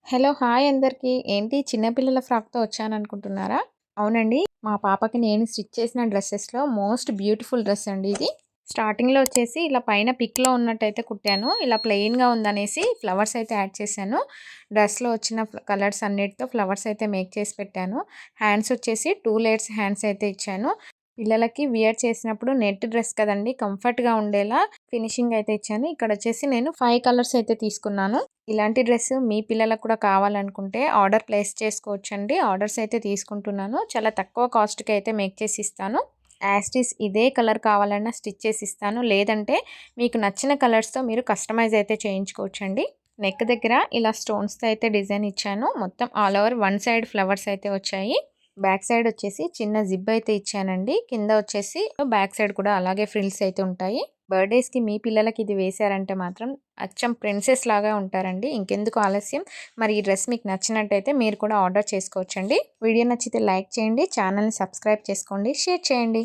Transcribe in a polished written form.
Hello! Hi అందరికీ. ఏంటి చిన్న పిల్లల ఫ్రాక్‌తో వచ్చాననుకుంటున్నారా? అవునండి. మా పాపకి నేను స్టిచ్ చేసిన డ్రెసెస్‌లో మోస్ట్ బ్యూటిఫుల్ డ్రెస్ అండి ఇది. స్టార్టింగ్‌లో వచ్చేసి ఇలా పైన పిక్‌లో ఉన్నట్టయితే కుట్టాను. ఇలా ప్లెయిన్‌గా ఉందనేసి ఫ్లవర్స్ అయితే యాడ్ చేశాను. డ్రెస్‌లో వచ్చిన కలర్స్ అన్నిటితో ఫ్లవర్స్ అయితే మేక్ చేసి పెట్టాను. హ్యాండ్స్ వచ్చేసి 2 లేయర్స్ హ్యాండ్స్ అయితే ఇచ్చాను. పిల్లలకి వియర్ చేసినప్పుడు నెట్ డ్రెస్ కదండీ! కంఫర్ట్‌గా ఉండేలా ఫినిషింగ్ అయితే ఇచ్చాను. ఇక్కడొచ్చేసి నేను 5 కలర్స్ అయితే తీసుకున్నాను. ఇలాంటి డ్రెస్ మీ పిల్లలకు కూడా కావాలనుకుంటే ఆర్డర్ ప్లేస్ చేసుకోవచ్చండి. ఆర్డర్స్ అయితే తీసుకుంటున్నాను. చాలా తక్కువ కాస్ట్‌కి అయితే మేక్ చేసి ఇస్తాను. యాజ్ ఇట్ ఈజ్ ఇదే కలర్ కావాలన్నా స్టిచ్ చేసి ఇస్తాను. లేదంటే మీకు నచ్చిన కలర్స్‌తో మీరు కస్టమైజ్ అయితే చేయించుకోవచ్చండి. నెక్ దగ్గర ఇలా స్టోన్స్‌తో అయితే డిజైన్ ఇచ్చాను. మొత్తం all over one side flowers అయితే వచ్చాయి. బ్యాక్ సైడ్ వచ్చేసి చిన్న జిప్ అయితే ఇచ్చానండి. కింద వచ్చేసి బ్యాక్ సైడ్ కూడా అలాగే ఫ్రిల్స్ అయితే ఉంటాయి. బర్త్‌డేస్‌కి మీ పిల్లలకి ఇది వేశారంటే మాత్రం అచ్చం ప్రిన్సెస్ లాగా ఉంటారండి. ఇంకెందుకు ఆలస్యం. మరి ఈ డ్రెస్ మీకు నచ్చినట్టయితే మీరు కూడా ఆర్డర్ చేసుకోవచ్చండి. వీడియో నచ్చితే లైక్ చేయండి. ఛానల్‌ని సబ్స్క్రైబ్ చేసుకోండి. షేర్ చేయండి.